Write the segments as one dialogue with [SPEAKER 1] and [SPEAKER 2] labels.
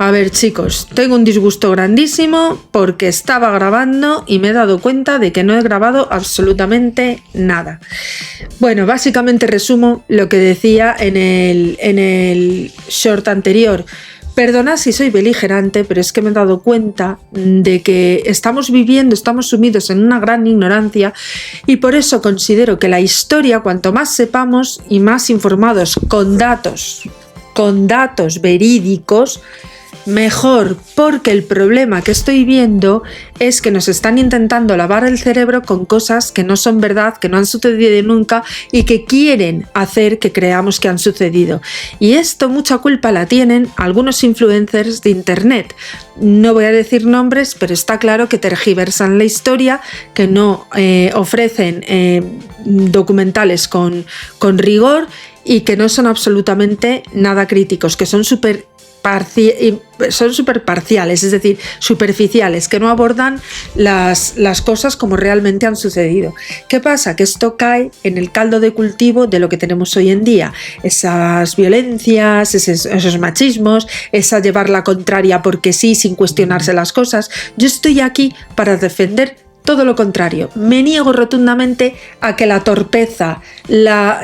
[SPEAKER 1] A ver, chicos, tengo un disgusto grandísimo porque estaba grabando y me he dado cuenta de que no he grabado absolutamente nada. Bueno, básicamente resumo lo que decía en el short anterior. Perdonad si soy beligerante, pero es que me he dado cuenta de que estamos sumidos en una gran ignorancia y por eso considero que la historia, cuanto más sepamos y más informados con datos verídicos, mejor, porque el problema que estoy viendo es que nos están intentando lavar el cerebro con cosas que no son verdad, que no han sucedido nunca y que quieren hacer que creamos que han sucedido. Y esto mucha culpa la tienen algunos influencers de internet. No voy a decir nombres, pero está claro que tergiversan la historia, que no ofrecen documentales con rigor y que no son absolutamente nada críticos, que son súper parciales, es decir, superficiales, que no abordan las cosas como realmente han sucedido. ¿Qué pasa? Que esto cae en el caldo de cultivo de lo que tenemos hoy en día, esas violencias, esos machismos, esa llevar la contraria porque sí, sin cuestionarse las cosas. Yo estoy aquí para defender todo lo contrario. Me niego rotundamente a que la torpeza, la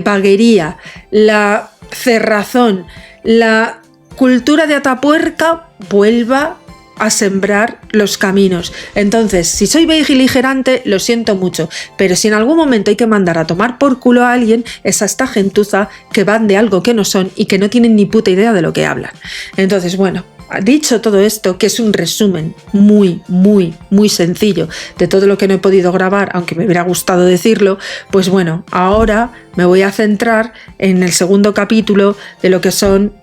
[SPEAKER 1] vaguería, la cerrazón, la cultura de atapuerca vuelva a sembrar los caminos. Entonces, si soy beligerante, lo siento mucho, pero si en algún momento hay que mandar a tomar por culo a alguien, es a esta gentuza que van de algo que no son y que no tienen ni puta idea de lo que hablan. Entonces, bueno, dicho todo esto, que es un resumen muy sencillo de todo lo que no he podido grabar, aunque me hubiera gustado decirlo, pues bueno, ahora me voy a centrar en el segundo capítulo de lo que son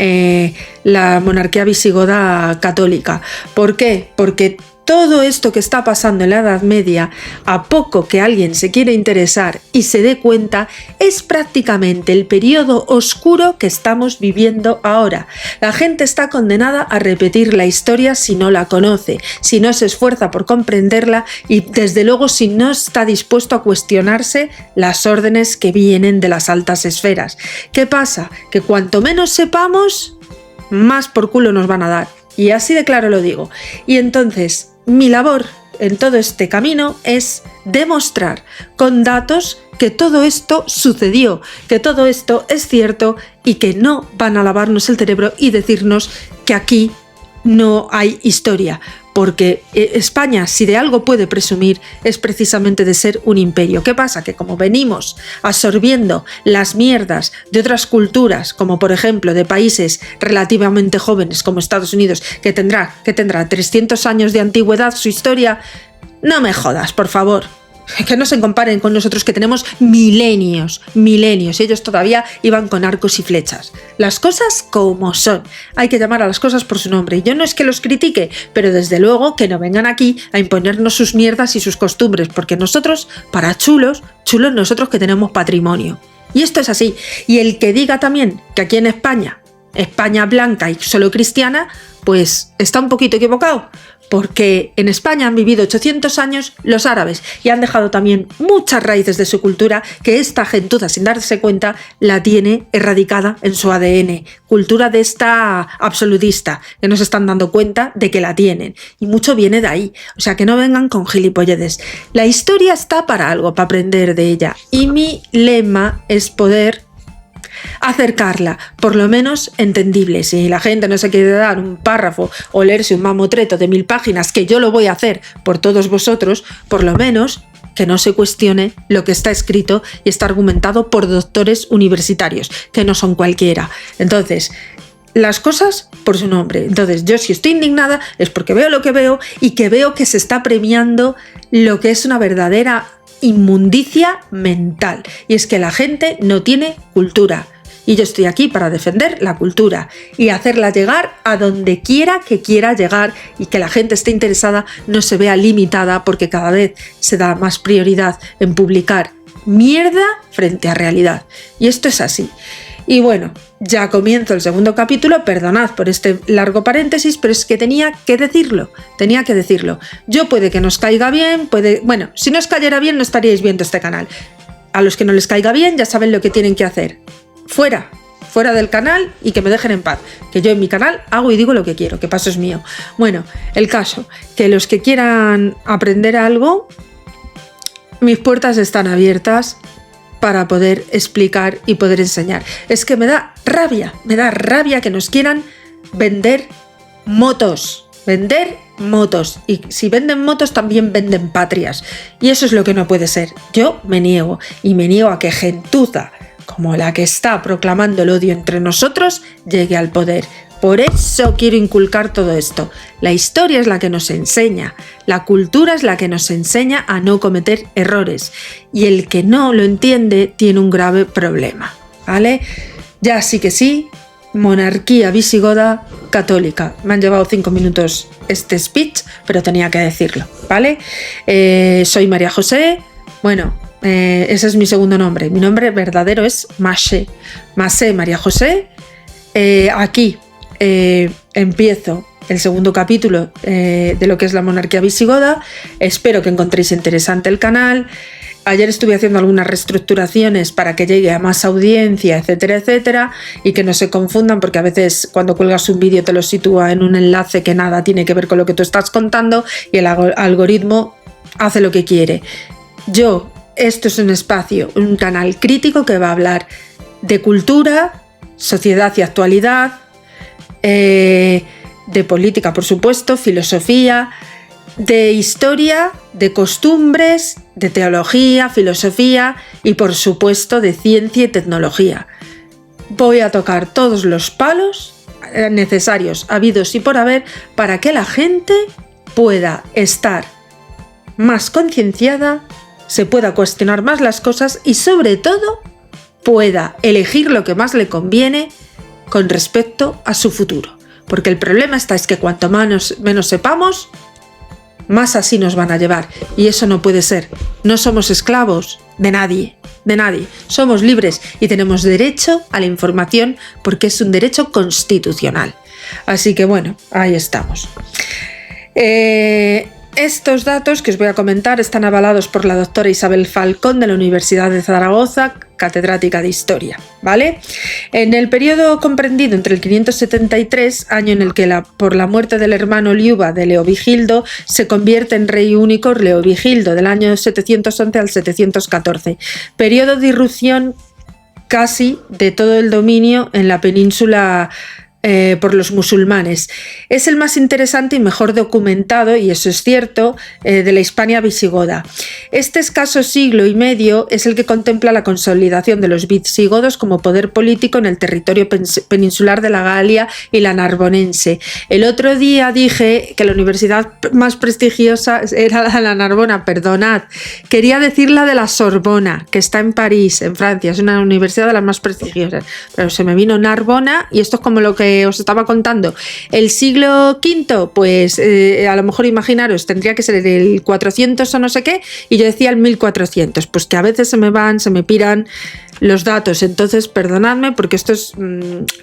[SPEAKER 1] la monarquía visigoda católica. ¿Por qué? Porque todo esto que está pasando en la Edad Media, a poco que alguien se quiera interesar y se dé cuenta, es prácticamente el periodo oscuro que estamos viviendo ahora. La gente está condenada a repetir la historia si no la conoce, si no se esfuerza por comprenderla y desde luego si no está dispuesto a cuestionarse las órdenes que vienen de las altas esferas. ¿Qué pasa? Que cuanto menos sepamos, más por culo nos van a dar. Y así de claro lo digo. Y entonces, mi labor en todo este camino es demostrar con datos que todo esto sucedió, que todo esto es cierto y que no van a lavarnos el cerebro y decirnos que aquí no hay historia. Porque España, si de algo puede presumir, es precisamente de ser un imperio. ¿Qué pasa? Que como venimos absorbiendo las mierdas de otras culturas, como por ejemplo de países relativamente jóvenes como Estados Unidos, que tendrá 300 años de antigüedad su historia, no me jodas, por favor. Que no se comparen con nosotros que tenemos milenios, y ellos todavía iban con arcos y flechas. Las cosas como son, hay que llamar a las cosas por su nombre, y yo no es que los critique, pero desde luego que no vengan aquí a imponernos sus mierdas y sus costumbres, porque nosotros, para chulos nosotros que tenemos patrimonio. Y esto es así, y el que diga también que aquí en España blanca y solo cristiana, pues está un poquito equivocado, porque en España han vivido 800 años los árabes y han dejado también muchas raíces de su cultura que esta gentuza, sin darse cuenta, la tiene erradicada en su ADN. Cultura de esta absolutista, que no se están dando cuenta de que la tienen. Y mucho viene de ahí. O sea, que no vengan con gilipolleces. La historia está para algo, para aprender de ella. Y mi lema es poder acercarla, por lo menos entendible. Si la gente no se quiere dar un párrafo o leerse un mamotreto de 1000 páginas, que yo lo voy a hacer por todos vosotros, por lo menos que no se cuestione lo que está escrito y está argumentado por doctores universitarios, que no son cualquiera. Entonces, las cosas por su nombre. Entonces, yo si estoy indignada es porque veo lo que veo y que veo que se está premiando lo que es una verdadera inmundicia mental, y es que la gente no tiene cultura, y yo estoy aquí para defender la cultura y hacerla llegar a donde quiera que quiera llegar, y que la gente esté interesada no se vea limitada porque cada vez se da más prioridad en publicar mierda frente a realidad, y esto es así. Y bueno, ya comienzo el segundo capítulo, perdonad por este largo paréntesis, pero es que tenía que decirlo. Yo puede que nos caiga bien, bueno, si no os cayera bien no estaríais viendo este canal. A los que no les caiga bien ya saben lo que tienen que hacer. Fuera, fuera del canal y que me dejen en paz, que yo en mi canal hago y digo lo que quiero, que paso es mío. Bueno, el caso, que los que quieran aprender algo, mis puertas están abiertas para poder explicar y poder enseñar. Es que me da rabia que nos quieran vender motos. Y si venden motos también venden patrias. Y eso es lo que no puede ser. Yo me niego, y me niego a que gentuza como la que está proclamando el odio entre nosotros llegue al poder. Por eso quiero inculcar todo esto. La historia es la que nos enseña, la cultura es la que nos enseña a no cometer errores. Y el que no lo entiende tiene un grave problema, ¿vale? Ya sí que sí, monarquía visigoda católica. Me han llevado 5 minutos este speech, pero tenía que decirlo, ¿vale? Soy María José, bueno, ese es mi segundo nombre. Mi nombre verdadero es Masé María José. Aquí empiezo el segundo capítulo de lo que es la monarquía visigoda. Espero que encontréis interesante el canal. Ayer estuve haciendo algunas reestructuraciones para que llegue a más audiencia, etcétera, etcétera, y que no se confundan, porque a veces cuando cuelgas un vídeo te lo sitúa en un enlace que nada tiene que ver con lo que tú estás contando y el algoritmo hace lo que quiere. Esto es un espacio, un canal crítico que va a hablar de cultura, sociedad y actualidad, de política, por supuesto, filosofía, de historia, de costumbres, de teología, filosofía y, por supuesto, de ciencia y tecnología. Voy a tocar todos los palos necesarios, habidos y por haber, para que la gente pueda estar más concienciada, se pueda cuestionar más las cosas y, sobre todo, pueda elegir lo que más le conviene con respecto a su futuro. Porque el problema es que cuanto menos sepamos, más así nos van a llevar. Y eso no puede ser. No somos esclavos de nadie. Somos libres y tenemos derecho a la información porque es un derecho constitucional. Así que bueno, ahí estamos. Estos datos que os voy a comentar están avalados por la doctora Isabel Falcón de la Universidad de Zaragoza, catedrática de Historia, ¿vale? En el periodo comprendido entre el 573, año en el que por la muerte del hermano Liuba de Leovigildo se convierte en rey único Leovigildo, del año 711 al 714, periodo de irrupción casi de todo el dominio en la península por los musulmanes. Es el más interesante y mejor documentado, y eso es cierto, de la Hispania visigoda. Este escaso siglo y medio es el que contempla la consolidación de los visigodos como poder político en el territorio peninsular de la Galia y la Narbonense. El otro día dije que la universidad más prestigiosa era la Narbona, perdonad. Quería decir la de la Sorbona, que está en París, en Francia. Es una universidad de las más prestigiosas. Pero se me vino Narbona y esto es como lo que os estaba contando. El siglo V, pues a lo mejor imaginaros, tendría que ser el 400 o no sé qué, y yo decía el 1400, pues que a veces se me piran los datos, entonces perdonadme porque esto es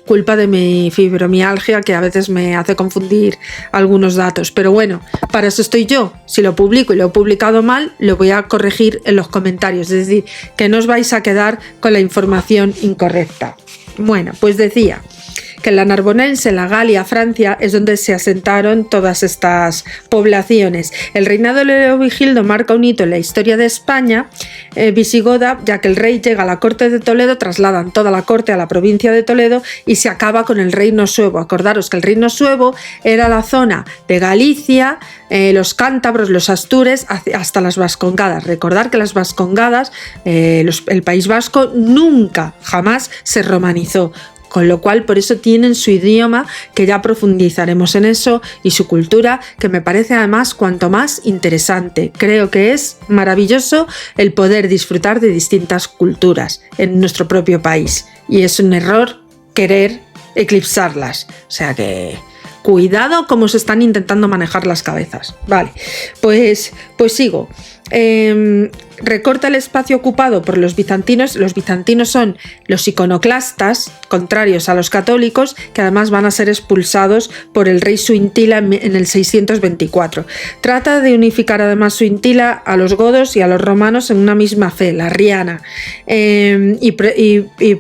[SPEAKER 1] culpa de mi fibromialgia, que a veces me hace confundir algunos datos, pero bueno, para eso estoy yo. Si lo publico y lo he publicado mal, lo voy a corregir en los comentarios, es decir, que no os vais a quedar con la información incorrecta. Bueno, pues decía que en la Narbonense, en la Galia, Francia, es donde se asentaron todas estas poblaciones. El reinado de Leovigildo marca un hito en la historia de España visigoda, ya que el rey llega a la corte de Toledo, trasladan toda la corte a la provincia de Toledo y se acaba con el reino suevo. Acordaros que el reino suevo era la zona de Galicia, los cántabros, los astures, hasta las vascongadas. Recordar que las vascongadas, el País Vasco, nunca, jamás se romanizó. Con lo cual, por eso tienen su idioma, que ya profundizaremos en eso, y su cultura, que me parece además cuanto más interesante. Creo que es maravilloso el poder disfrutar de distintas culturas en nuestro propio país. Y es un error querer eclipsarlas. O sea que cuidado cómo se están intentando manejar las cabezas. Vale, pues sigo. recorta el espacio ocupado por los bizantinos. Los bizantinos son los iconoclastas, contrarios a los católicos, que además van a ser expulsados por el rey Suintila en el 624. Trata de unificar además Suintila a los godos y a los romanos en una misma fe, la arriana, y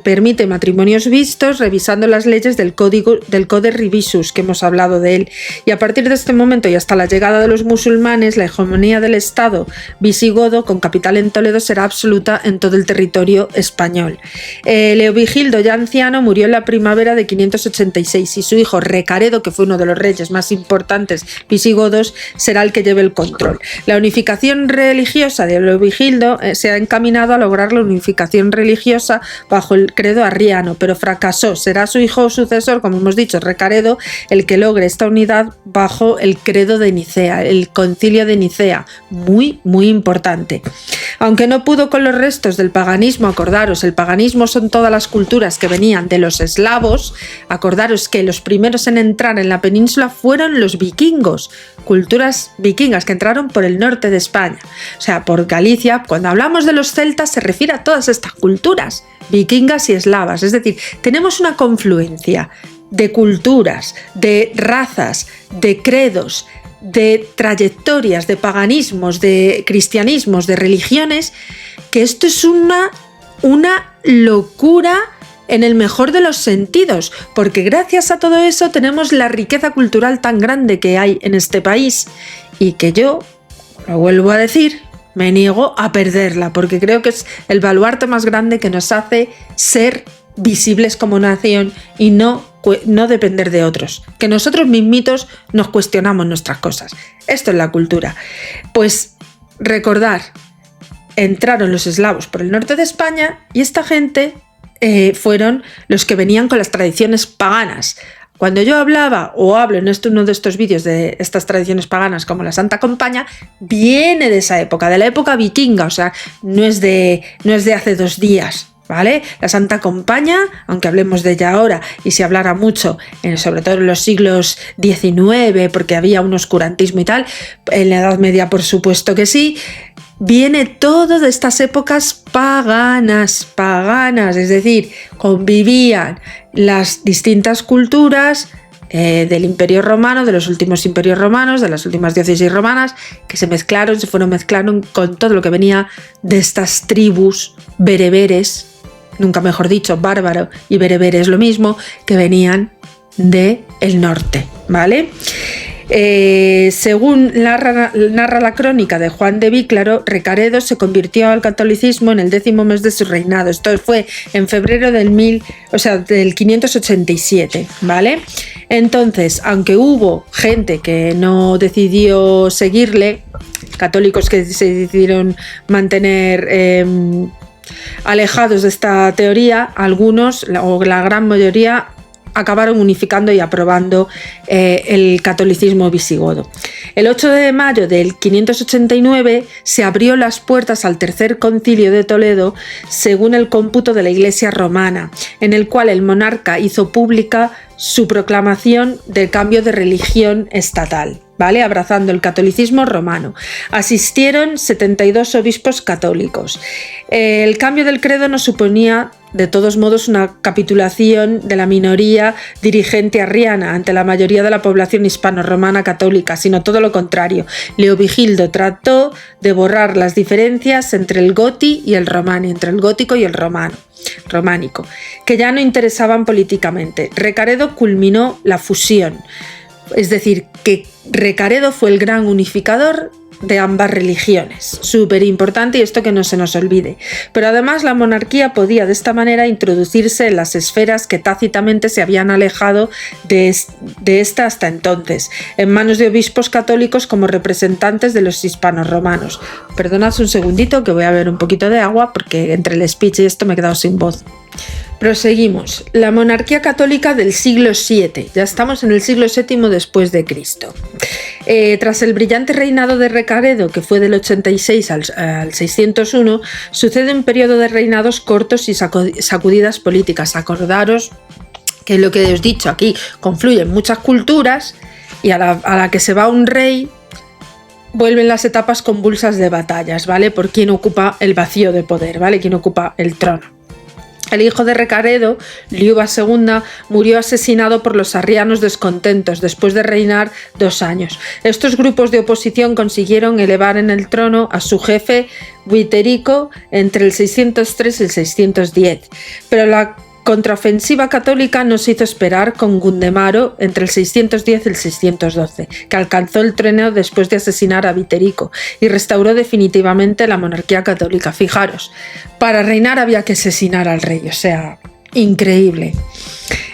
[SPEAKER 1] permite matrimonios vistos revisando las leyes del Code Rivisus, que hemos hablado de él. Y a partir de este momento y hasta la llegada de los musulmanes, la hegemonía del Estado visigodo con capital en Toledo será absoluta en todo el territorio español. Leovigildo, ya anciano, murió en la primavera de 586 y su hijo Recaredo, que fue uno de los reyes más importantes visigodos, será el que lleve el control. La unificación religiosa de Leovigildo se ha encaminado a lograr la unificación religiosa bajo el credo arriano, pero fracasó. Será su hijo sucesor, como hemos dicho, Recaredo, el que logre esta unidad bajo el credo de Nicea, el concilio de Nicea, muy importante. Aunque no pudo con los restos del paganismo, acordaros, el paganismo son todas las culturas que venían de los eslavos. Acordaros que los primeros en entrar en la península fueron los vikingos, culturas vikingas que entraron por el norte de España, o sea, por Galicia. Cuando hablamos de los celtas se refiere a todas estas culturas vikingas y eslavas, es decir, tenemos una confluencia de culturas, de razas, de credos, de trayectorias, de paganismos, de cristianismos, de religiones, que esto es una locura en el mejor de los sentidos, porque gracias a todo eso tenemos la riqueza cultural tan grande que hay en este país y que yo, lo vuelvo a decir, me niego a perderla, porque creo que es el baluarte más grande que nos hace ser visibles como nación y no depender de otros, que nosotros mismitos nos cuestionamos nuestras cosas. Esto es la cultura. Pues recordar, entraron los eslavos por el norte de España y esta gente fueron los que venían con las tradiciones paganas. Cuando yo hablaba o hablo en uno de estos vídeos de estas tradiciones paganas como la Santa Compaña, viene de esa época, de la época vikinga, o sea, no es de hace 2 días. ¿Vale? La Santa Compaña, aunque hablemos de ella ahora y se hablara mucho, sobre todo en los siglos XIX, porque había un oscurantismo y tal, en la Edad Media por supuesto que sí, viene todo de estas épocas paganas, es decir, convivían las distintas culturas del Imperio Romano, de los últimos imperios romanos, de las últimas diócesis romanas, que se fueron mezclando con todo lo que venía de estas tribus bereberes, nunca mejor dicho, bárbaro y berebere es lo mismo, que venían del norte, ¿vale? Según narra la crónica de Juan de Víclaro, Recaredo se convirtió al catolicismo en el 10º mes de su reinado. Esto fue en febrero del 587, ¿vale? Entonces, aunque hubo gente que no decidió seguirle, católicos que se decidieron mantener alejados de esta teoría, algunos, o la gran mayoría, acabaron unificando y aprobando el catolicismo visigodo. El 8 de mayo del 589 se abrió las puertas al Tercer Concilio de Toledo según el cómputo de la Iglesia romana, en el cual el monarca hizo pública su proclamación del cambio de religión estatal, ¿vale? Abrazando el catolicismo romano. Asistieron 72 obispos católicos. El cambio del credo no suponía, de todos modos, una capitulación de la minoría dirigente arriana ante la mayoría de la población hispano-romana católica, sino todo lo contrario. Leovigildo trató de borrar las diferencias entre el goti y el romani, entre el gótico y el románico, que ya no interesaban políticamente. Recaredo culminó la fusión, es decir, que Recaredo fue el gran unificador de ambas religiones. Súper importante, y esto que no se nos olvide. Pero además la monarquía podía de esta manera introducirse en las esferas que tácitamente se habían alejado de esta hasta entonces, en manos de obispos católicos como representantes de los hispanos romanos. Perdonad un segundito que voy a beber un poquito de agua porque entre el speech y esto me he quedado sin voz. Proseguimos. La monarquía católica del siglo VII. Ya estamos en el siglo VII después de Cristo. Tras el brillante reinado de Recaredo, que fue del 86 al 601, sucede un periodo de reinados cortos y sacudidas políticas. Acordaros que es lo que os he dicho aquí, confluyen muchas culturas y a la que se va un rey, vuelven las etapas convulsas de batallas, ¿vale? Por quién ocupa el vacío de poder, ¿vale? Quién ocupa el trono. El hijo de Recaredo, Liuba II, murió asesinado por los arrianos descontentos después de reinar 2 años. Estos grupos de oposición consiguieron elevar en el trono a su jefe Witterico entre el 603 y el 610, pero la contraofensiva católica no se hizo esperar con Gundemaro entre el 610 y el 612, que alcanzó el trono después de asesinar a Witterico y restauró definitivamente la monarquía católica. Fijaros, para reinar había que asesinar al rey, o sea, increíble.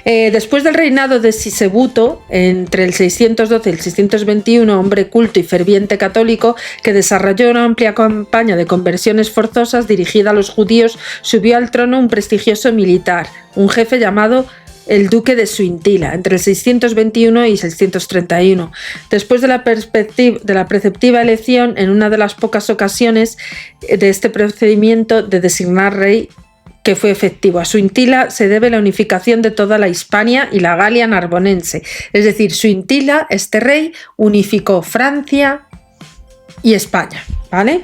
[SPEAKER 1] Después del reinado de Sisebuto, entre el 612 y el 621, hombre culto y ferviente católico que desarrolló una amplia campaña de conversiones forzosas dirigida a los judíos, subió al trono un prestigioso militar, un jefe llamado el duque de Suintila, entre el 621 y 631. Después de la preceptiva elección, en una de las pocas ocasiones de este procedimiento de designar rey, que fue efectivo. A Suintila se debe la unificación de toda la Hispania y la Galia narbonense. Es decir, Suintila, este rey, unificó Francia y España, ¿vale?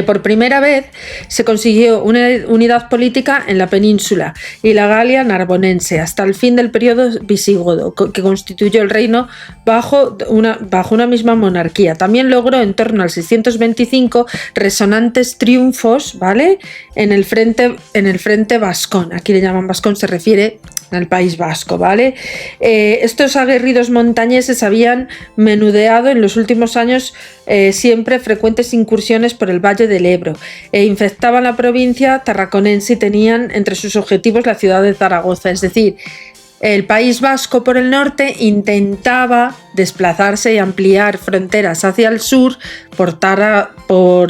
[SPEAKER 1] Por primera vez se consiguió una unidad política en la península y la Galia narbonense hasta el fin del periodo visigodo, que constituyó el reino bajo una misma monarquía. También logró en torno al 625 resonantes triunfos, ¿vale? en el frente vascón. Aquí le llaman vascón, se refiere al País Vasco, ¿vale? Estos aguerridos montañeses habían menudeado en los últimos años siempre frecuentes incursiones por el Valle del Ebro e infectaban la provincia tarraconense y tenían entre sus objetivos la ciudad de Zaragoza. Es decir, el País Vasco por el norte intentaba desplazarse y ampliar fronteras hacia el sur por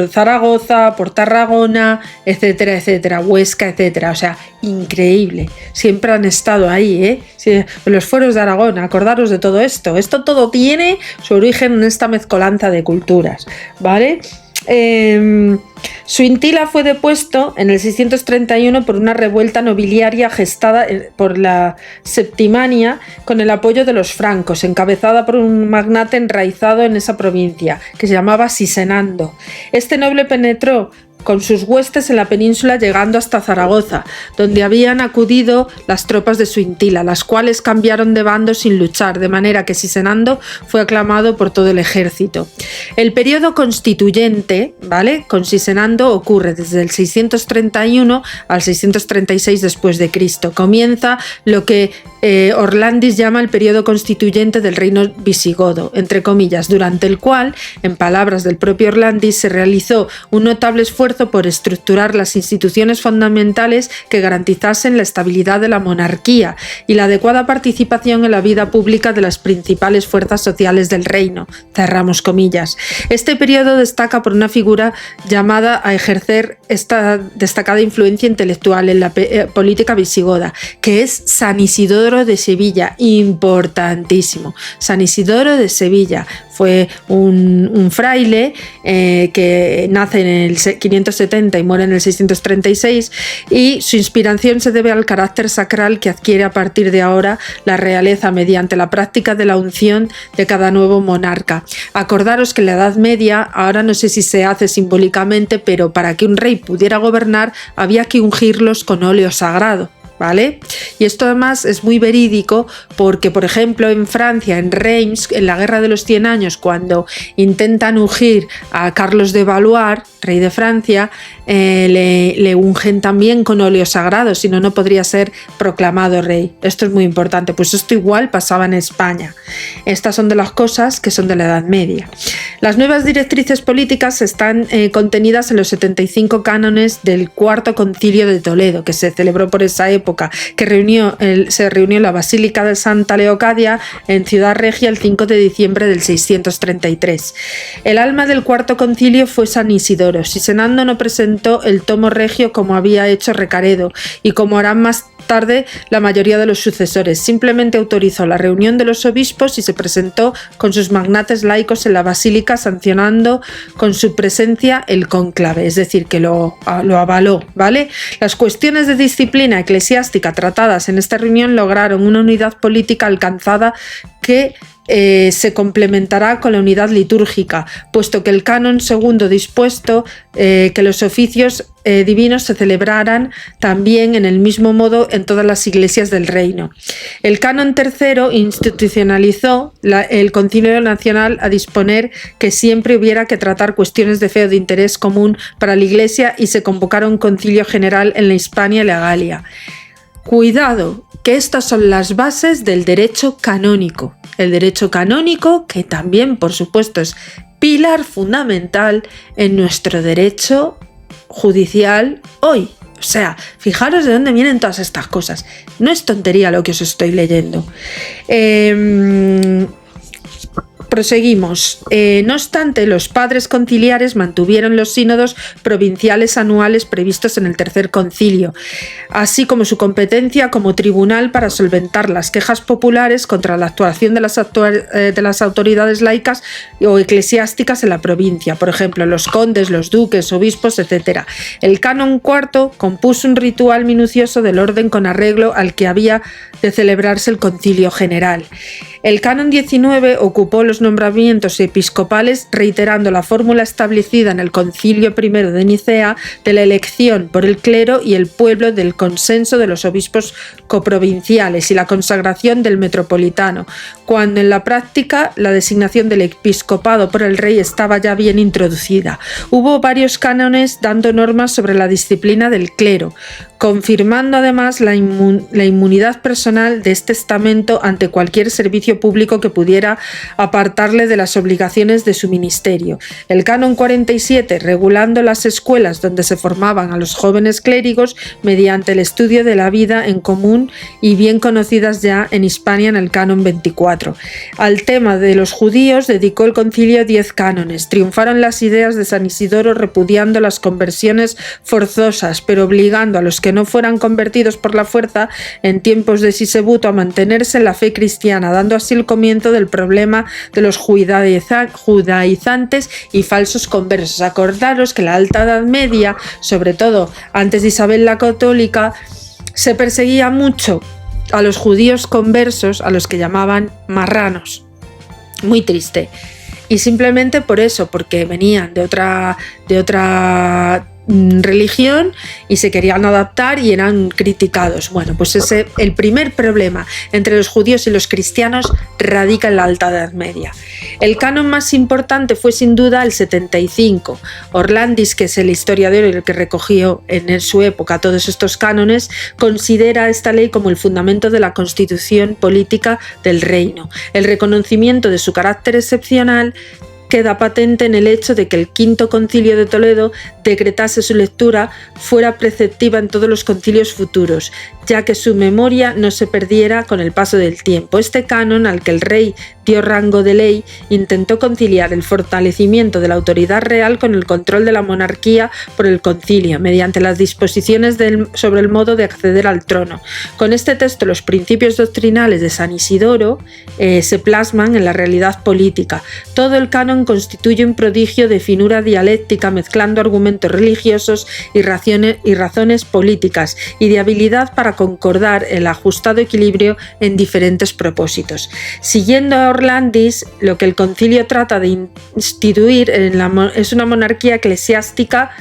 [SPEAKER 1] Zaragoza, por Tarragona, etcétera, etcétera, Huesca, etcétera. O sea, increíble. Siempre han estado ahí, ¿eh? Sí, en los fueros de Aragón, acordaros de todo esto. Esto todo tiene su origen en esta mezcolanza de culturas, ¿vale? Suintila fue depuesto en el 631 por una revuelta nobiliaria gestada por la Septimania con el apoyo de los francos, encabezada por un magnate enraizado en esa provincia, que se llamaba Sisenando. Este noble penetró con sus huestes en la península llegando hasta Zaragoza, donde habían acudido las tropas de Suintila, las cuales cambiaron de bando sin luchar, de manera que Sisenando fue aclamado por todo el ejército. El periodo constituyente, ¿vale?, con Sisenando ocurre desde el 631 al 636 después de Cristo. Comienza lo que Orlandis llama el periodo constituyente del reino visigodo, entre comillas, durante el cual, en palabras del propio Orlandis, se realizó un notable esfuerzo por estructurar las instituciones fundamentales que garantizasen la estabilidad de la monarquía y la adecuada participación en la vida pública de las principales fuerzas sociales del reino. Cerramos comillas. Este periodo destaca por una figura llamada a ejercer esta destacada influencia intelectual en la política visigoda, que es San Isidoro de Sevilla, importantísimo. San Isidoro de Sevilla fue un fraile que nace en el 570 y muere en el 636, y su inspiración se debe al carácter sacral que adquiere a partir de ahora la realeza mediante la práctica de la unción de cada nuevo monarca. Acordaros que en la Edad Media, ahora no sé si se hace simbólicamente, pero para que un rey pudiera gobernar había que ungirlos con óleo sagrado, ¿vale? Y esto además es muy verídico porque, por ejemplo, en Francia, en Reims, en la Guerra de los 100 años, cuando intentan ungir a Carlos de Valois, rey de Francia, le ungen también con óleo sagrado, si no, no podría ser proclamado rey. Esto es muy importante, pues esto igual pasaba en España. Estas son de las cosas que son de la Edad Media. Las nuevas directrices políticas están contenidas en los 75 cánones del Cuarto Concilio de Toledo, que se celebró por esa época, que se reunió en la Basílica de Santa Leocadia en Ciudad Regia el 5 de diciembre del 633. El alma del Cuarto Concilio fue San Isidoro. Sisenando no presentó el tomo regio como había hecho Recaredo y como harán más tarde la mayoría de los sucesores. Simplemente autorizó la reunión de los obispos y se presentó con sus magnates laicos en la basílica, sancionando con su presencia el cónclave, es decir, que lo avaló, ¿vale? Las cuestiones de disciplina eclesiástica tratadas en esta reunión lograron una unidad política alcanzada que se complementará con la unidad litúrgica, puesto que el canon segundo dispuesto que los oficios divinos se celebraran también en el mismo modo en todas las iglesias del reino. El canon tercero institucionalizó el Concilio Nacional a disponer que siempre hubiera que tratar cuestiones de fe o de interés común para la Iglesia y se convocara un concilio general en la Hispania y la Galia. Cuidado, que estas son las bases del derecho canónico. El derecho canónico, que también, por supuesto, es pilar fundamental en nuestro derecho judicial hoy. O sea, fijaros de dónde vienen todas estas cosas. No es tontería lo que os estoy leyendo. Proseguimos. No obstante, los padres conciliares mantuvieron los sínodos provinciales anuales previstos en el Tercer Concilio, así como su competencia como tribunal para solventar las quejas populares contra la actuación de las autoridades laicas o eclesiásticas en la provincia, por ejemplo, los condes, los duques, obispos, etc. El canon IV compuso un ritual minucioso del orden con arreglo al que había de celebrarse el concilio general. El canon 19 ocupó los nombramientos episcopales, reiterando la fórmula establecida en el Concilio I de Nicea de la elección por el clero y el pueblo del consenso de los obispos coprovinciales y la consagración del metropolitano, cuando en la práctica la designación del episcopado por el rey estaba ya bien introducida. Hubo varios cánones dando normas sobre la disciplina del clero, confirmando además la inmunidad personal de este estamento ante cualquier servicio público que pudiera apartarle de las obligaciones de su ministerio. El canon 47, regulando las escuelas donde se formaban a los jóvenes clérigos mediante el estudio de la vida en común y bien conocidas ya en Hispania en el canon 24. Al tema de los judíos dedicó el concilio 10 cánones. Triunfaron las ideas de San Isidoro repudiando las conversiones forzosas, pero obligando a los que no fueran convertidos por la fuerza en tiempos de Sisebuto a mantenerse en la fe cristiana, dando así el comienzo del problema de los judaizantes y falsos conversos. Acordaros que en la Alta Edad Media, sobre todo antes de Isabel la Católica, se perseguía mucho a los judíos conversos, a los que llamaban marranos. Muy triste. Y simplemente por eso, porque venían de otra religión y se querían adaptar y eran criticados. Bueno, pues el primer problema entre los judíos y los cristianos radica en la Alta Edad Media. El canon más importante fue sin duda el 75. Orlandis, que es el historiador el que recogió en su época todos estos cánones, considera esta ley como el fundamento de la constitución política del reino. El reconocimiento de su carácter excepcional queda patente en el hecho de que el Quinto Concilio de Toledo decretase su lectura fuera preceptiva en todos los concilios futuros, ya que su memoria no se perdiera con el paso del tiempo. Este canon, al que el rey dio rango de ley, intentó conciliar el fortalecimiento de la autoridad real con el control de la monarquía por el concilio, mediante las disposiciones sobre el modo de acceder al trono. Con este texto, los principios doctrinales de San Isidoro se plasman en la realidad política. Todo el canon constituye un prodigio de finura dialéctica, mezclando argumentos religiosos y razones políticas, y de habilidad para concordar el ajustado equilibrio en diferentes propósitos. Siguiendo a Orlandis, lo que el concilio trata de instituir es una monarquía eclesiástica,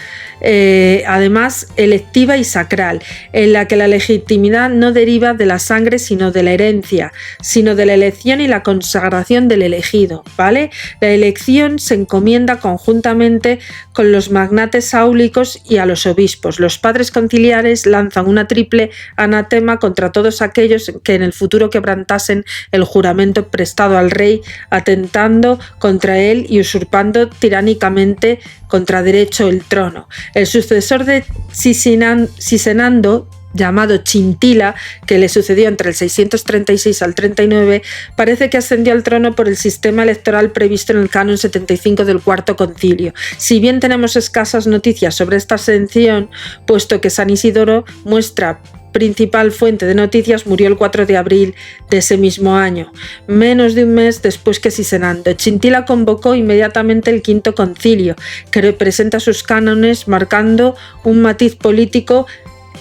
[SPEAKER 1] además electiva y sacral, en la que la legitimidad no deriva de la sangre sino de la herencia, sino de la elección y la consagración del elegido, ¿vale? La elección se encomienda conjuntamente con los magnates áulicos y a los obispos. Los padres conciliares lanzan una triple anatema contra todos aquellos que en el futuro quebrantasen el juramento prestado al rey, atentando contra él y usurpando tiránicamente contra derecho el trono. El sucesor de Cisenando, llamado Chintila, que le sucedió entre el 636 al 39, parece que ascendió al trono por el sistema electoral previsto en el canon 75 del Cuarto Concilio. Si bien tenemos escasas noticias sobre esta ascensión, puesto que San Isidoro, muestra principal fuente de noticias, murió el 4 de abril de ese mismo año, menos de un mes después que Cisenando. Chintila convocó inmediatamente el Quinto Concilio, que representa sus cánones, marcando un matiz político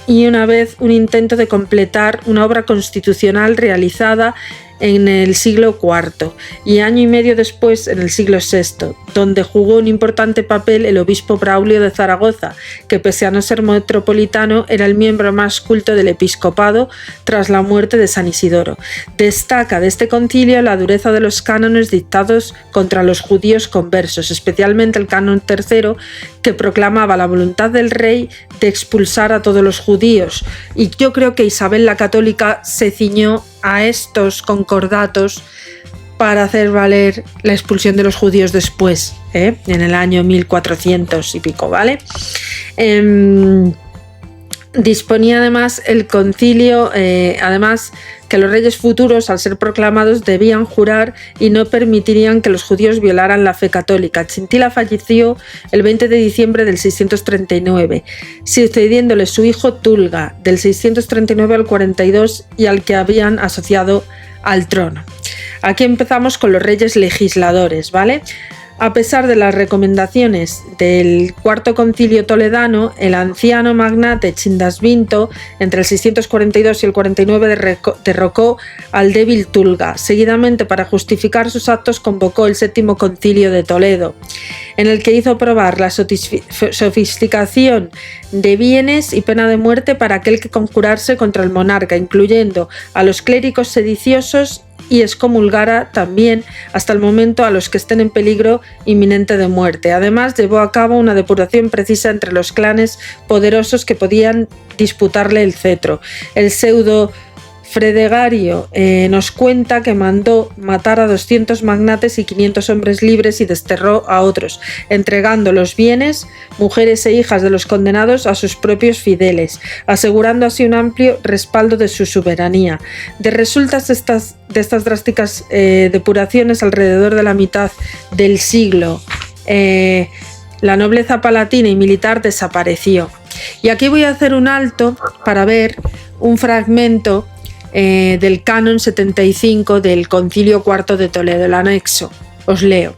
[SPEAKER 1] y una vez un intento de completar una obra constitucional realizada en el siglo IV y año y medio después en el siglo VI, donde jugó un importante papel el obispo Braulio de Zaragoza, que pese a no ser metropolitano era el miembro más culto del episcopado tras la muerte de San Isidoro. Destaca de este concilio la dureza de los cánones dictados contra los judíos conversos, especialmente el canon III, que proclamaba la voluntad del rey de expulsar a todos los judíos. Y yo creo que Isabel la Católica se ciñó a estos concordatos para hacer valer la expulsión de los judíos después, en el año 1400 y pico, ¿vale? Disponía además el concilio, además que los reyes futuros, al ser proclamados, debían jurar y no permitirían que los judíos violaran la fe católica. Chintila falleció el 20 de diciembre del 639, sucediéndole su hijo Tulga, del 639 al 42, y al que habían asociado al trono. Aquí empezamos con los reyes legisladores, ¿vale? A pesar de las recomendaciones del Cuarto Concilio Toledano, el anciano magnate Chindasvinto, entre el 642 y el 49, derrocó al débil Tulga. Seguidamente, para justificar sus actos, convocó el Séptimo Concilio de Toledo, en el que hizo probar la sofisticación de bienes y pena de muerte para aquel que conjurase contra el monarca, incluyendo a los clérigos sediciosos, y excomulgara también hasta el momento a los que estén en peligro inminente de muerte. Además, llevó a cabo una depuración precisa entre los clanes poderosos que podían disputarle el cetro. El pseudo Fredegario nos cuenta que mandó matar a 200 magnates y 500 hombres libres y desterró a otros, entregando los bienes, mujeres e hijas de los condenados a sus propios fideles, asegurando así un amplio respaldo de su soberanía. De resultas de estas drásticas depuraciones, alrededor de la mitad del siglo, la nobleza palatina y militar desapareció. Y aquí voy a hacer un alto para ver un fragmento del canon 75 del Concilio IV de Toledo, el anexo. Os leo.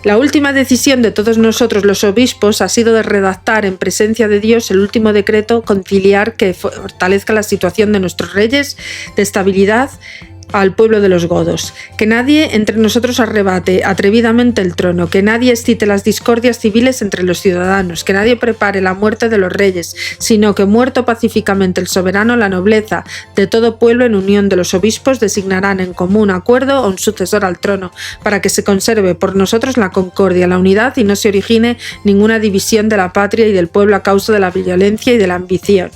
[SPEAKER 1] La última decisión de todos nosotros los obispos ha sido de redactar en presencia de Dios el último decreto conciliar que fortalezca la situación de nuestros reyes, de estabilidad al pueblo de los godos, que nadie entre nosotros arrebate atrevidamente el trono, que nadie excite las discordias civiles entre los ciudadanos, que nadie prepare la muerte de los reyes, sino que muerto pacíficamente el soberano, la nobleza de todo pueblo en unión de los obispos designarán en común acuerdo a un sucesor al trono, para que se conserve por nosotros la concordia, la unidad y no se origine ninguna división de la patria y del pueblo a causa de la violencia y de la ambición.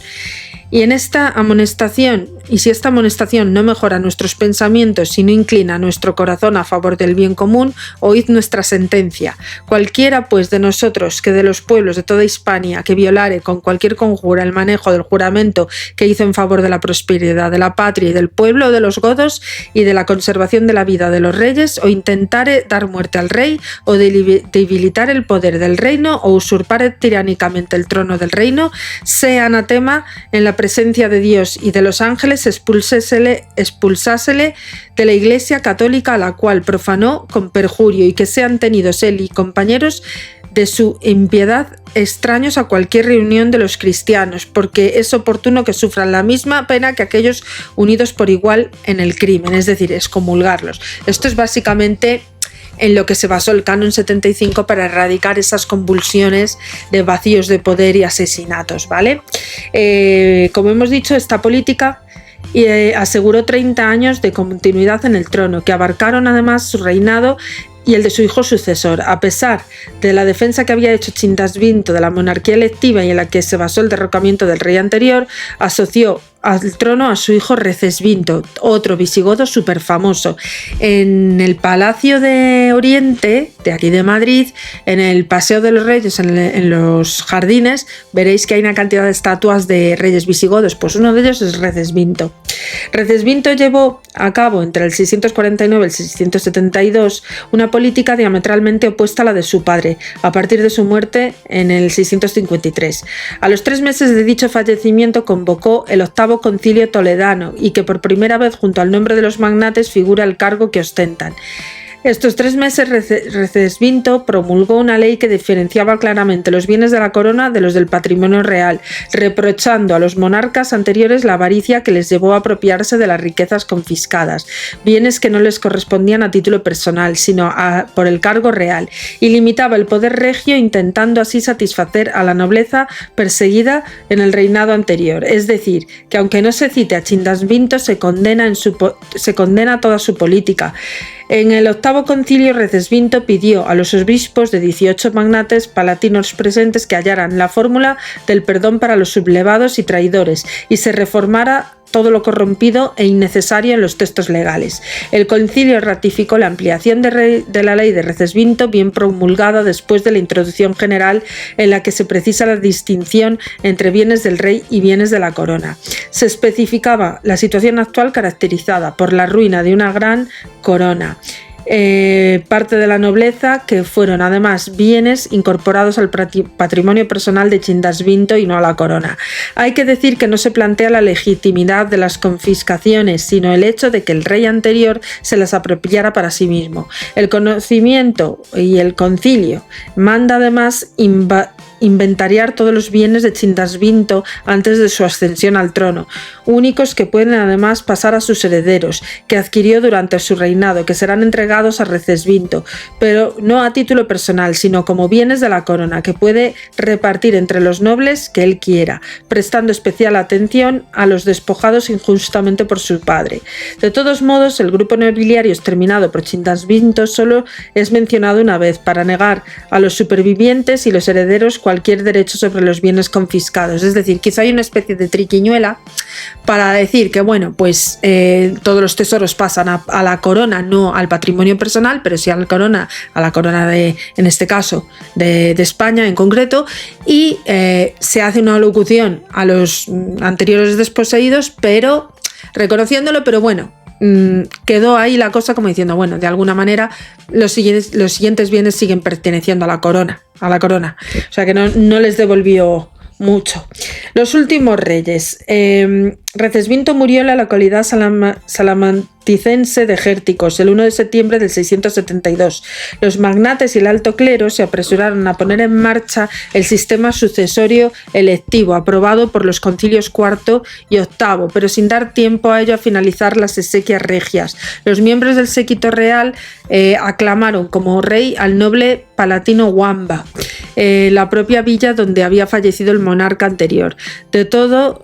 [SPEAKER 1] Y en esta amonestación, y si esta amonestación no mejora nuestros pensamientos y no inclina nuestro corazón a favor del bien común, oíd nuestra sentencia. Cualquiera, pues, de nosotros que de los pueblos de toda Hispania que violare con cualquier conjura el manejo del juramento que hizo en favor de la prosperidad de la patria y del pueblo de los godos y de la conservación de la vida de los reyes, o intentare dar muerte al rey, o debilitar el poder del reino, o usurpare tiránicamente el trono del reino, sea anatema en la presencia de Dios y de los ángeles, expulsásele de la Iglesia católica a la cual profanó con perjurio, y que sean tenidos él y compañeros de su impiedad extraños a cualquier reunión de los cristianos, porque es oportuno que sufran la misma pena que aquellos unidos por igual en el crimen, es decir, excomulgarlos. Esto es básicamente en lo que se basó el canon 75 para erradicar esas convulsiones de vacíos de poder y asesinatos, ¿vale? Como hemos dicho, esta política aseguró 30 años de continuidad en el trono, que abarcaron además su reinado y el de su hijo sucesor. A pesar de la defensa que había hecho Chindasvinto de la monarquía electiva y en la que se basó el derrocamiento del rey anterior, asoció al trono a su hijo Recesvinto, otro visigodo súper famoso. En el Palacio de Oriente, de aquí de Madrid, en el Paseo de los Reyes, en los jardines, veréis que hay una cantidad de estatuas de reyes visigodos, pues uno de ellos es Recesvinto. Recesvinto llevó a cabo entre el 649 y el 672 una política diametralmente opuesta a la de su padre, a partir de su muerte en el 653. A los 3 meses de dicho fallecimiento convocó el octavo Concilio Toledano, y que por primera vez junto al nombre de los magnates figura el cargo que ostentan. Estos 3 meses Recesvinto promulgó una ley que diferenciaba claramente los bienes de la corona de los del patrimonio real, reprochando a los monarcas anteriores la avaricia que les llevó a apropiarse de las riquezas confiscadas, bienes que no les correspondían a título personal, sino por el cargo real, y limitaba el poder regio, intentando así satisfacer a la nobleza perseguida en el reinado anterior. Es decir, que aunque no se cite a Chindasvinto, se condena toda su política. En el octavo concilio, Recesvinto pidió a los obispos de 18 magnates palatinos presentes que hallaran la fórmula del perdón para los sublevados y traidores y se reformara todo lo corrompido e innecesario en los textos legales. El concilio ratificó la ampliación de la ley de Recesvinto, bien promulgada después de la introducción general en la que se precisa la distinción entre bienes del rey y bienes de la corona. Se especificaba la situación actual caracterizada por la ruina de una gran corona. Parte de la nobleza, que fueron además bienes incorporados al patrimonio personal de Chindasvinto y no a la corona. Hay que decir que no se plantea la legitimidad de las confiscaciones, sino el hecho de que el rey anterior se las apropiara para sí mismo. El conocimiento y el concilio manda además inventariar todos los bienes de Chindasvinto antes de su ascensión al trono, únicos que pueden además pasar a sus herederos, que adquirió durante su reinado, que serán entregados a Recesvinto, pero no a título personal, sino como bienes de la corona, que puede repartir entre los nobles que él quiera, prestando especial atención a los despojados injustamente por su padre. De todos modos, el grupo nobiliario exterminado por Chindasvinto solo es mencionado una vez, para negar a los supervivientes y los herederos cualquier derecho sobre los bienes confiscados. Es decir, quizá hay una especie de triquiñuela para decir que, bueno, pues todos los tesoros pasan a la corona, no al patrimonio personal, pero sí a la corona de, en este caso, de España en concreto, y se hace una locución a los anteriores desposeídos, pero reconociéndolo, pero bueno, quedó ahí la cosa como diciendo, bueno, de alguna manera los siguientes bienes siguen perteneciendo a la corona. O sea que no les devolvió mucho. Los últimos reyes. Recesvinto murió en la localidad salamanticense de Gérticos el 1 de septiembre del 672. Los magnates y el alto clero se apresuraron a poner en marcha el sistema sucesorio electivo aprobado por los concilios IV y VIII, pero sin dar tiempo a ello a finalizar las exequias regias. Los miembros del séquito real aclamaron como rey al noble palatino Wamba, la propia villa donde había fallecido el monarca anterior. De todos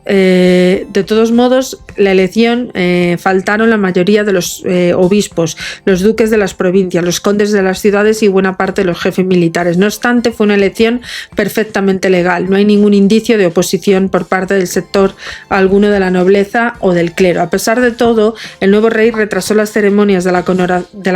[SPEAKER 1] modos, la elección faltaron la mayoría de los obispos, los duques de las provincias, los condes de las ciudades y buena parte de los jefes militares. No obstante, fue una elección perfectamente legal. No hay ningún indicio de oposición por parte del sector alguno de la nobleza o del clero. A pesar de todo, el nuevo rey retrasó las ceremonias de la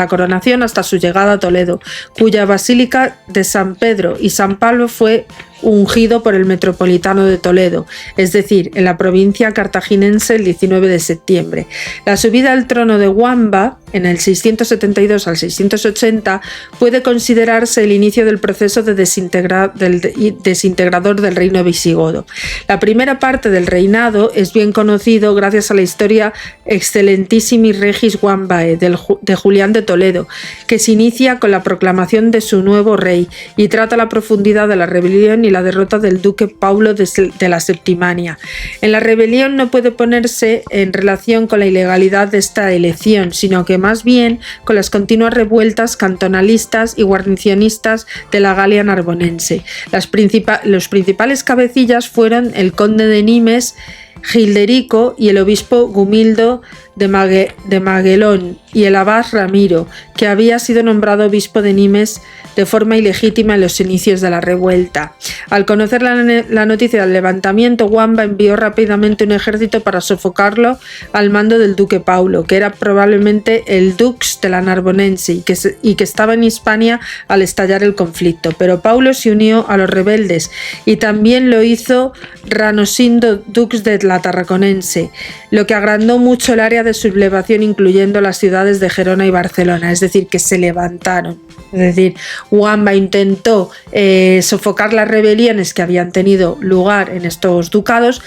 [SPEAKER 1] coronación hasta su llegada a Toledo, cuya basílica de San Pedro y San Pablo fue ungido por el metropolitano de Toledo, es decir, en la provincia cartaginense el 19 de septiembre. La subida al trono de Wamba, en el 672 al 680, puede considerarse el inicio del proceso de desintegrador del reino visigodo. La primera parte del reinado es bien conocido gracias a la historia Excellentissimi Regis Wambae de Julián de Toledo, que se inicia con la proclamación de su nuevo rey y trata la profundidad de la rebelión y la derrota del duque Paulo de la Septimania. En la rebelión no puede ponerse en relación con la ilegalidad de esta elección, sino que más bien con las continuas revueltas cantonalistas y guarnicionistas de la Galia narbonense. Los principales cabecillas fueron el conde de Nimes, Gilderico, y el obispo Gumildo de Maguelón y el abad Ramiro, que había sido nombrado obispo de Nimes de forma ilegítima en los inicios de la revuelta. Al conocer la noticia del levantamiento, Wamba envió rápidamente un ejército para sofocarlo al mando del duque Paulo, que era probablemente el dux de la Narbonense y que estaba en Hispania al estallar el conflicto. Pero Paulo se unió a los rebeldes y también lo hizo Ranosindo, dux de la Tarraconense, lo que agrandó mucho el área de sublevación, incluyendo las ciudades de Gerona y Barcelona, es decir, que se levantaron. Es decir, Wamba intentó sofocar las rebeliones que habían tenido lugar en estos ducados,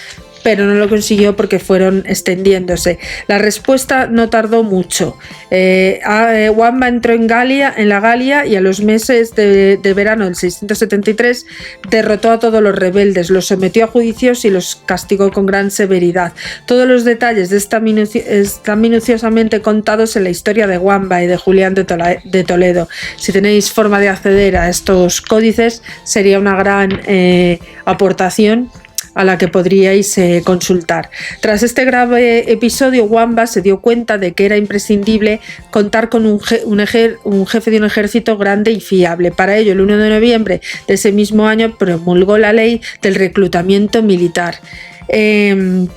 [SPEAKER 1] pero no lo consiguió porque fueron extendiéndose. La respuesta no tardó mucho. Wamba entró en la Galia y a los meses de verano del 673 derrotó a todos los rebeldes, los sometió a juicios y los castigó con gran severidad. Todos los detalles están minuciosamente contados en la historia de Wamba y de Julián de Toledo. Si tenéis forma de acceder a estos códices, sería una gran aportación a la que podríais consultar. Tras este grave episodio, Wamba se dio cuenta de que era imprescindible contar con un jefe de un ejército grande y fiable. Para ello, el 1 de noviembre de ese mismo año promulgó la ley del reclutamiento militar, que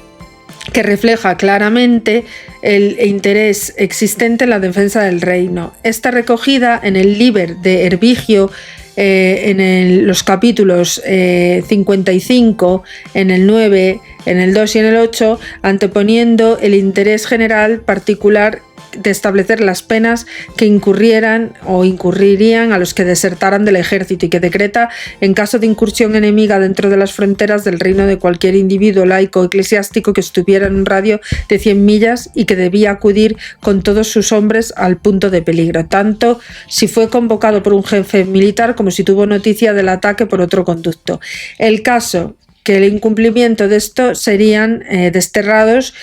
[SPEAKER 1] refleja claramente el interés existente en la defensa del reino. Está recogida en el Liber de Hervigio, los capítulos 55, en el 9, en el 2 y en el 8, anteponiendo el interés general particular de establecer las penas que incurrirían a los que desertaran del ejército, y que decreta, en caso de incursión enemiga dentro de las fronteras del reino, de cualquier individuo laico o eclesiástico que estuviera en un radio de 100 millas y que debía acudir con todos sus hombres al punto de peligro, tanto si fue convocado por un jefe militar como si tuvo noticia del ataque por otro conducto. El caso que el incumplimiento de esto serían desterrados,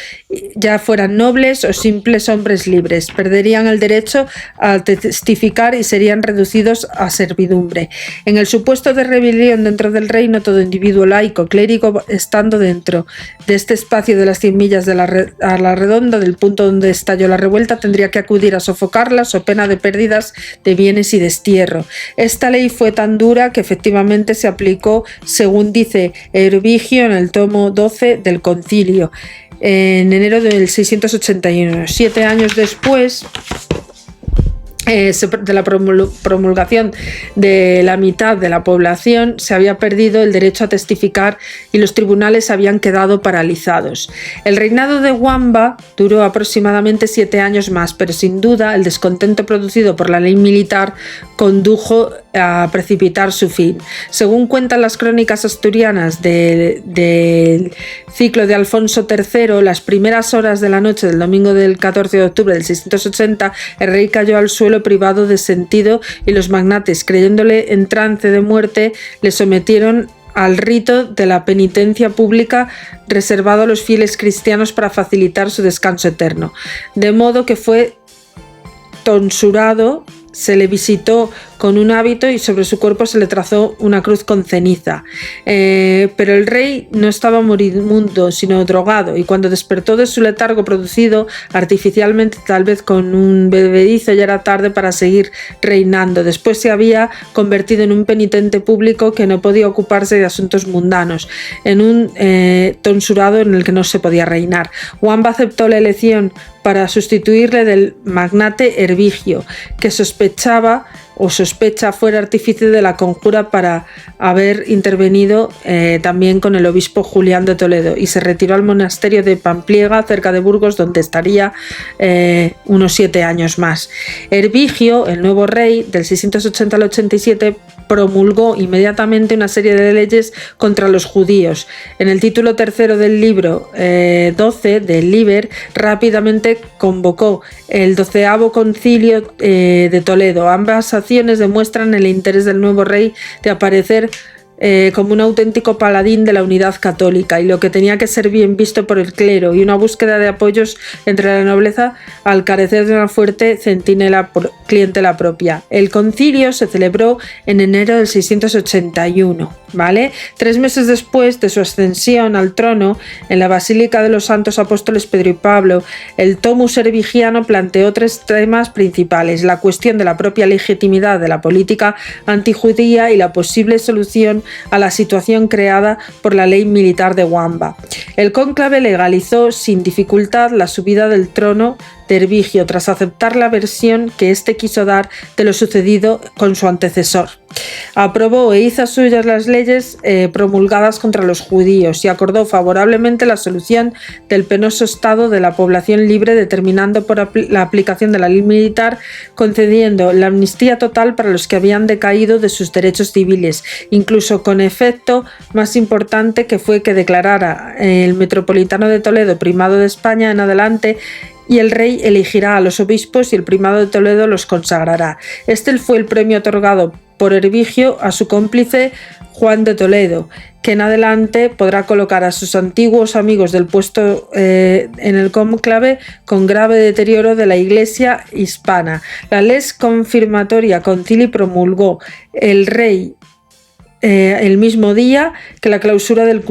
[SPEAKER 1] ya fueran nobles o simples hombres libres, perderían el derecho a testificar y serían reducidos a servidumbre. En el supuesto de rebelión dentro del reino, todo individuo laico, clérigo, estando dentro de este espacio de las 100 millas a la redonda del punto donde estalló la revuelta, tendría que acudir a sofocarlas o pena de pérdidas de bienes y destierro. Esta ley fue tan dura que efectivamente se aplicó, según dice Hervigio en el tomo 12 del Concilio, en enero del 681. 7 años después de la promulgación de la mitad de la población, se había perdido el derecho a testificar y los tribunales habían quedado paralizados. El reinado de Wamba duró aproximadamente 7 años más, pero sin duda el descontento producido por la ley militar condujo a precipitar su fin. Según cuentan las crónicas asturianas del ciclo de Alfonso III, las primeras horas de la noche del domingo del 14 de octubre del 680, el rey cayó al suelo privado de sentido y los magnates, creyéndole en trance de muerte, le sometieron al rito de la penitencia pública reservado a los fieles cristianos para facilitar su descanso eterno. De modo que fue tonsurado, se le visitó con un hábito y sobre su cuerpo se le trazó una cruz con ceniza. Pero el rey no estaba moribundo, sino drogado, y cuando despertó de su letargo producido artificialmente, tal vez con un bebedizo, ya era tarde para seguir reinando. Después se había convertido en un penitente público que no podía ocuparse de asuntos mundanos, en un tonsurado en el que no se podía reinar. Wamba aceptó la elección para sustituirle del magnate Hervigio, que sospecha fuera artífice de la conjura para haber intervenido también con el obispo Julián de Toledo, y se retiró al monasterio de Pampliega, cerca de Burgos, donde estaría unos 7 años más. Hervigio, el nuevo rey, del 680 al 87, promulgó inmediatamente una serie de leyes contra los judíos. En el título tercero del libro 12 del Liber, rápidamente convocó el 12º concilio de Toledo. Ambas acciones demuestran el interés del nuevo rey de aparecer como un auténtico paladín de la unidad católica, y lo que tenía que ser bien visto por el clero, y una búsqueda de apoyos entre la nobleza al carecer de una fuerte clientela propia. El concilio se celebró en enero del 681, ¿vale? 3 meses después de su ascensión al trono, en la Basílica de los Santos Apóstoles Pedro y Pablo, el Tomus Hervigiano planteó 3 temas principales: la cuestión de la propia legitimidad de la política antijudía y la posible solución a la situación creada por la ley militar de Wamba. El cónclave legalizó sin dificultad la subida del trono de Hervigio tras aceptar la versión que éste quiso dar de lo sucedido con su antecesor. Aprobó e hizo suyas las leyes promulgadas contra los judíos y acordó favorablemente la solución del penoso estado de la población libre, determinando por la aplicación de la ley militar, concediendo la amnistía total para los que habían decaído de sus derechos civiles, incluso con efecto más importante, que fue que declarara el metropolitano de Toledo primado de España en adelante, y el rey elegirá a los obispos y el primado de Toledo los consagrará. Este fue el premio otorgado por Hervigio a su cómplice Juan de Toledo, que en adelante podrá colocar a sus antiguos amigos del puesto en el cónclave con grave deterioro de la Iglesia hispana. La Les Confirmatoria Concili promulgó el rey el mismo día que la clausura del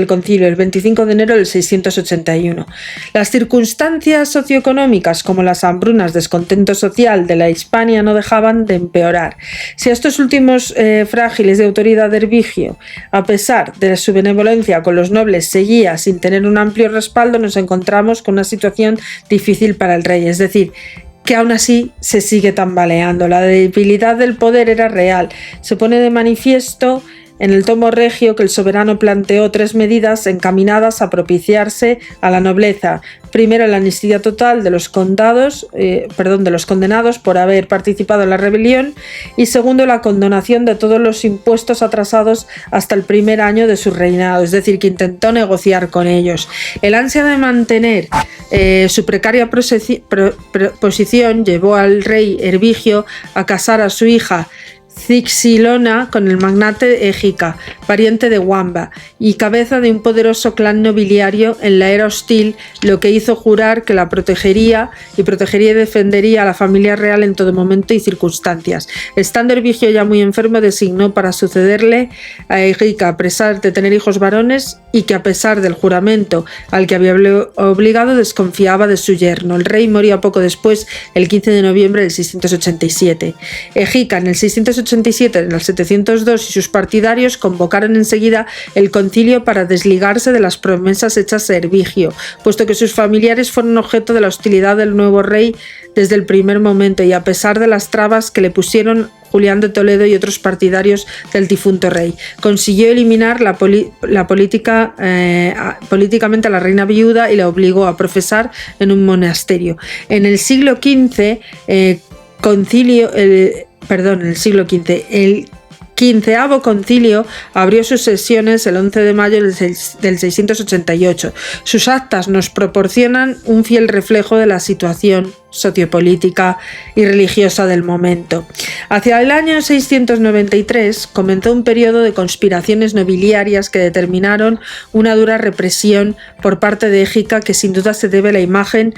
[SPEAKER 1] concilio, el 25 de enero del 681. Las circunstancias socioeconómicas, como las hambrunas, descontento social de la Hispania, no dejaban de empeorar. Si a estos últimos frágiles de autoridad de Hervigio, a pesar de su benevolencia con los nobles, seguía sin tener un amplio respaldo, nos encontramos con una situación difícil para el rey, es decir, que aún así se sigue tambaleando. La debilidad del poder era real. Se pone de manifiesto en el tomo regio que el soberano planteó 3 medidas encaminadas a propiciarse a la nobleza. Primero, la amnistía total de los condenados por haber participado en la rebelión, y segundo, la condonación de todos los impuestos atrasados hasta el primer año de su reinado, es decir, que intentó negociar con ellos. El ansia de mantener su precaria posición llevó al rey Hervigio a casar a su hija Cixilona con el magnate Égica, pariente de Wamba y cabeza de un poderoso clan nobiliario en la era hostil, lo que hizo jurar que la protegería y defendería a la familia real en todo momento y circunstancias. Estando Hervigio ya muy enfermo, designó para sucederle a Égica, a pesar de tener hijos varones, y que a pesar del juramento al que había obligado, desconfiaba de su yerno. El rey moría poco después, el 15 de noviembre del 687. Égica, en el 687, en el 702, y sus partidarios convocaron enseguida el concilio para desligarse de las promesas hechas a Hervigio, puesto que sus familiares fueron objeto de la hostilidad del nuevo rey desde el primer momento, y a pesar de las trabas que le pusieron Julián de Toledo y otros partidarios del difunto rey. Consiguió eliminar políticamente a la reina viuda y la obligó a profesar en un monasterio. En el siglo XV, el 15º concilio abrió sus sesiones el 11 de mayo del 688. Sus actas nos proporcionan un fiel reflejo de la situación sociopolítica y religiosa del momento. Hacia el año 693 comenzó un periodo de conspiraciones nobiliarias que determinaron una dura represión por parte de Égica, que sin duda se debe a la imagen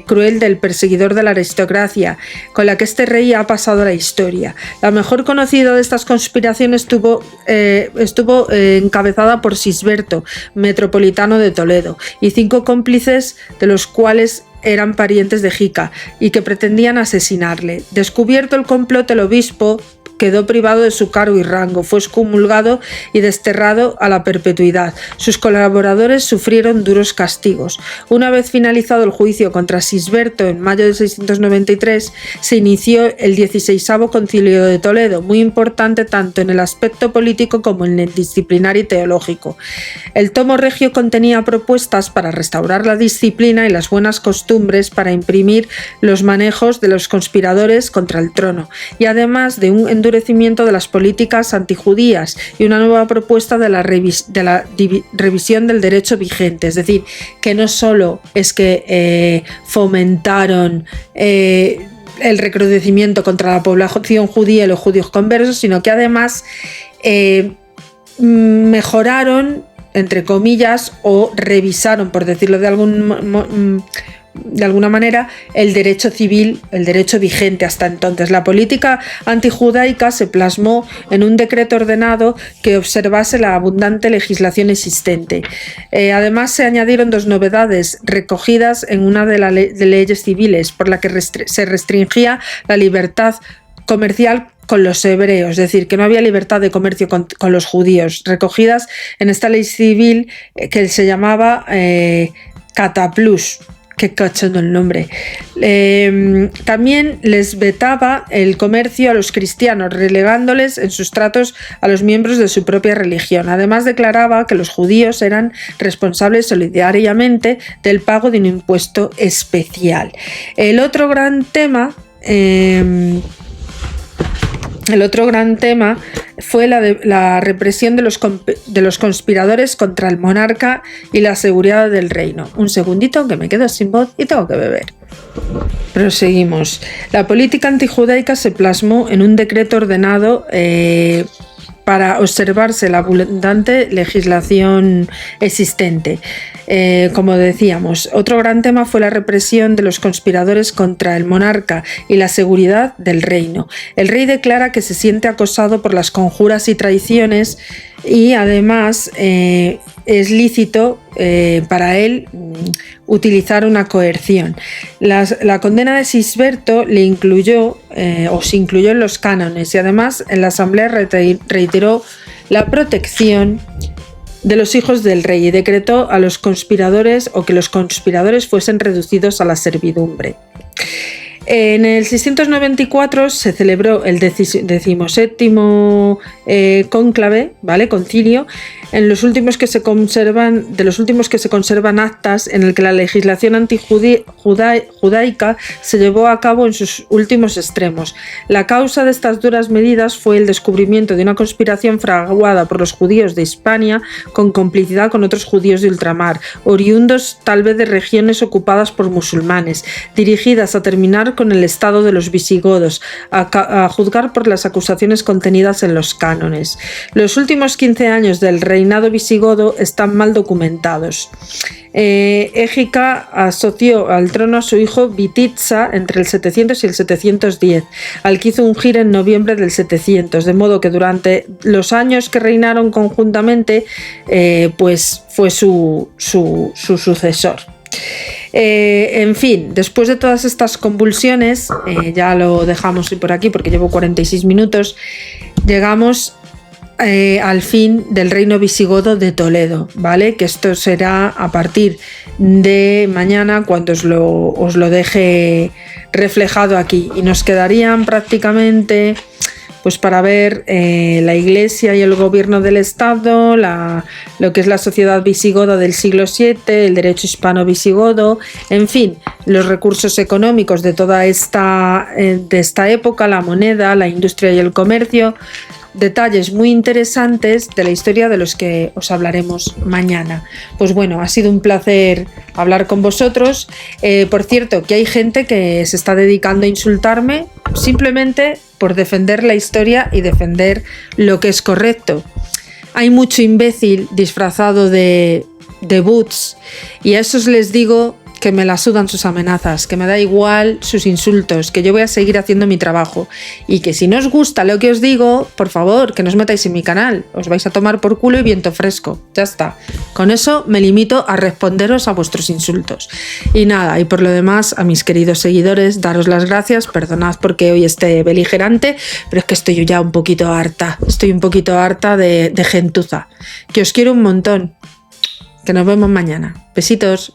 [SPEAKER 1] cruel del perseguidor de la aristocracia, con la que este rey ha pasado a la historia. La mejor conocida de estas conspiraciones estuvo encabezada por Sisberto, metropolitano de Toledo, y 5 cómplices, de los cuales eran parientes de Égica y que pretendían asesinarle. Descubierto el complot, el obispo quedó privado de su cargo y rango, fue excomulgado y desterrado a la perpetuidad. Sus colaboradores sufrieron duros castigos. Una vez finalizado el juicio contra Sisberto en mayo de 693, se inició el 16º Concilio de Toledo, muy importante tanto en el aspecto político como en el disciplinar y teológico. El tomo regio contenía propuestas para restaurar la disciplina y las buenas costumbres, para imprimir los manejos de los conspiradores contra el trono, y además de un endurecimiento de las políticas antijudías y una nueva propuesta de la revisión del derecho vigente. Es decir, que no solo es que fomentaron el recrudecimiento contra la población judía y los judíos conversos, sino que además mejoraron, entre comillas, o revisaron, por decirlo de alguna manera, el derecho civil, el derecho vigente hasta entonces. La política antijudaica se plasmó en un decreto ordenado que observase la abundante legislación existente. Además, se añadieron 2 novedades recogidas en una de las leyes civiles, por la que se restringía la libertad comercial con los hebreos, es decir, que no había libertad de comercio con los judíos, recogidas en esta ley civil que se llamaba Cataplus, Qué cachondo el nombre. También les vetaba el comercio a los cristianos, relegándoles en sus tratos a los miembros de su propia religión. Además, declaraba que los judíos eran responsables solidariamente del pago de un impuesto especial. El otro gran tema fue la represión de los conspiradores contra el monarca y la seguridad del reino. Un segundito, que me quedo sin voz y tengo que beber. Proseguimos. La política antijudaica se plasmó en un decreto ordenado para observarse la abundante legislación existente. Como decíamos, otro gran tema fue la represión de los conspiradores contra el monarca y la seguridad del reino. El rey declara que se siente acosado por las conjuras y traiciones y además es lícito para él utilizar una coerción. La condena de Sigisberto se incluyó en los cánones y además en la asamblea reiteró la protección de los hijos del rey y decretó a los conspiradores que los conspiradores fuesen reducidos a la servidumbre. En el 694 se celebró el 17º cónclave, ¿vale? Concilio, de los últimos que se conservan actas en el que la legislación antijudaica se llevó a cabo en sus últimos extremos. La causa de estas duras medidas fue el descubrimiento de una conspiración fraguada por los judíos de Hispania con complicidad con otros judíos de ultramar, oriundos tal vez de regiones ocupadas por musulmanes, dirigidas a terminar con el estado de los visigodos, a juzgar por las acusaciones contenidas en los cánones. Los últimos 15 años del reinado visigodo están mal documentados. Égica asoció al trono a su hijo Vititza entre el 700 y el 710, al que hizo ungir en noviembre del 700, de modo que durante los años que reinaron conjuntamente, pues fue su sucesor. En fin, después de todas estas convulsiones, ya lo dejamos por aquí porque llevo 46 minutos, llegamos al fin del reino visigodo de Toledo, ¿vale? Que esto será a partir de mañana cuando os lo deje reflejado aquí, y nos quedarían prácticamente pues para ver la Iglesia y el gobierno del Estado, lo que es la sociedad visigoda del siglo VII, el derecho hispano visigodo, en fin, los recursos económicos de toda esta época, la moneda, la industria y el comercio. Detalles muy interesantes de la historia de los que os hablaremos mañana. Pues bueno, ha sido un placer hablar con vosotros. Por cierto, que hay gente que se está dedicando a insultarme simplemente por defender la historia y defender lo que es correcto. Hay mucho imbécil disfrazado de boots, y a esos les digo que me la sudan sus amenazas, que me da igual sus insultos, que yo voy a seguir haciendo mi trabajo, y que si no os gusta lo que os digo, por favor, que no os metáis en mi canal, os vais a tomar por culo y viento fresco, ya está. Con eso me limito a responderos a vuestros insultos. Y nada, y por lo demás, a mis queridos seguidores, daros las gracias, perdonad porque hoy esté beligerante, pero es que estoy ya un poquito harta, de gentuza, que os quiero un montón, que nos vemos mañana. Besitos.